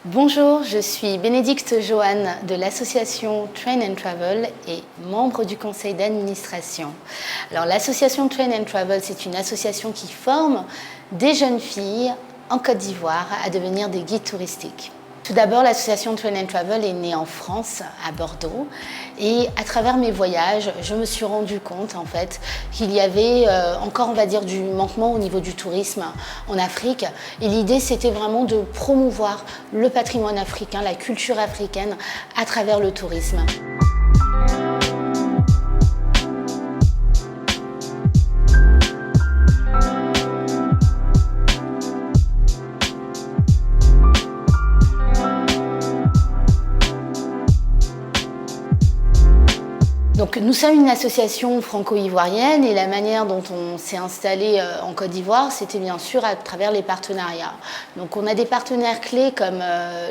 Bonjour, je suis Bénédicte Joanne de l'association Train & Travel et membre du conseil d'administration. Alors l'association Train & Travel, c'est une association qui forme des jeunes filles en Côte d'Ivoire à devenir des guides touristiques. Tout d'abord, l'association Train & Travel est née en France, à Bordeaux, et à travers mes voyages, je me suis rendu compte en fait qu'il y avait encore, on va dire, du manquement au niveau du tourisme en Afrique. Et l'idée, c'était vraiment de promouvoir le patrimoine africain, la culture africaine à travers le tourisme. Donc, nous sommes une association franco-ivoirienne et la manière dont on s'est installé en Côte d'Ivoire, c'était bien sûr à travers les partenariats. Donc, on a des partenaires clés comme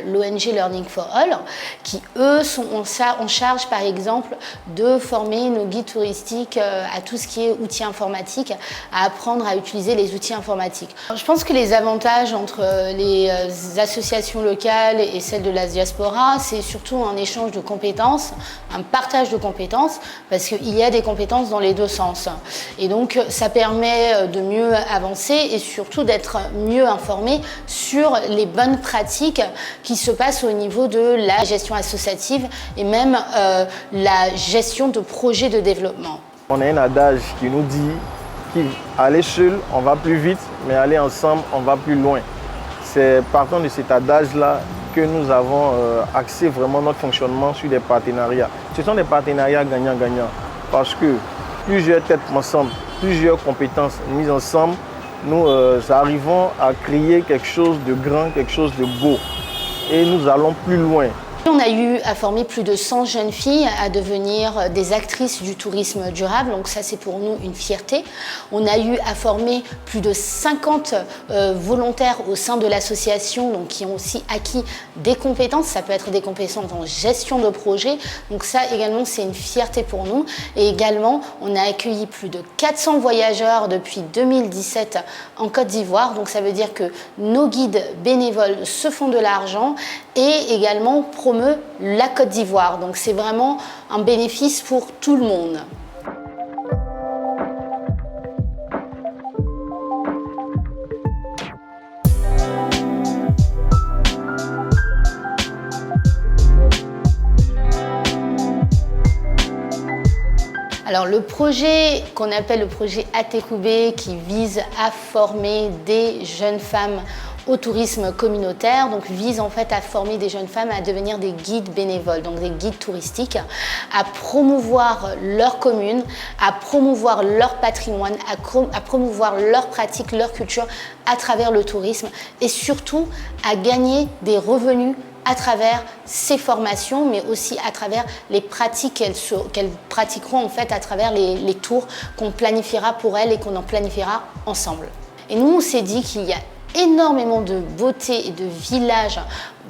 l'ONG Learning for All qui, eux, sont en charge, par exemple, de former nos guides touristiques à tout ce qui est outils informatiques, à apprendre à utiliser les outils informatiques. Je pense que les avantages entre les associations locales et celles de la diaspora, c'est surtout un échange de compétences, un partage de compétences, parce qu'il y a des compétences dans les deux sens. Et donc, ça permet de mieux avancer et surtout d'être mieux informé sur les bonnes pratiques qui se passent au niveau de la gestion associative et même la gestion de projets de développement. On a un adage qui nous dit qu'aller seul, on va plus vite, mais aller ensemble, on va plus loin. C'est partant de cet adage-là que nous avons axé vraiment notre fonctionnement sur des partenariats. Ce sont des partenariats gagnant-gagnant parce que plusieurs têtes ensemble, plusieurs compétences mises ensemble, nous arrivons à créer quelque chose de grand, quelque chose de beau et nous allons plus loin. On a eu à former plus de 100 jeunes filles à devenir des actrices du tourisme durable, donc ça c'est pour nous une fierté. On a eu à former plus de 50 volontaires au sein de l'association, donc qui ont aussi acquis des compétences, ça peut être des compétences en gestion de projet, donc ça également c'est une fierté pour nous. Et également on a accueilli plus de 400 voyageurs depuis 2017 en Côte d'Ivoire, donc ça veut dire que nos guides bénévoles se font de l'argent et également promeut la Côte d'Ivoire. Donc c'est vraiment un bénéfice pour tout le monde. Alors le projet qu'on appelle le projet Atekoubé qui vise à former des jeunes femmes au tourisme communautaire, donc vise en fait à former des jeunes femmes à devenir des guides bénévoles, donc des guides touristiques, à promouvoir leur commune, à promouvoir leur patrimoine, à promouvoir leurs pratiques, leur culture à travers le tourisme et surtout à gagner des revenus à travers ces formations, mais aussi à travers les pratiques qu'elles pratiqueront en fait à travers les tours qu'on planifiera pour elles et qu'on en planifiera ensemble. Et nous, on s'est dit qu'il y a énormément de beauté et de villages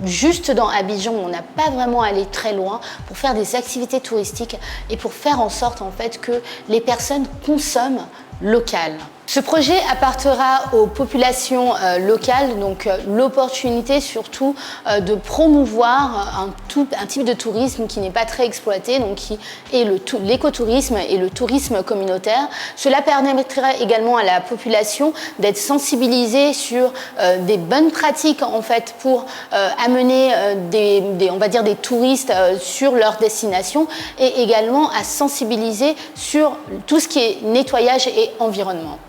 juste dans Abidjan, on n'a pas vraiment allé très loin pour faire des activités touristiques et pour faire en sorte en fait que les personnes consomment local. Ce projet apportera aux populations locales donc l'opportunité surtout de promouvoir un type de tourisme qui n'est pas très exploité, donc qui est l'écotourisme et le tourisme communautaire. Cela permettra également à la population d'être sensibilisée sur des bonnes pratiques en fait pour amener on va dire des touristes sur leur destination et également à sensibiliser sur tout ce qui est nettoyage et environnement.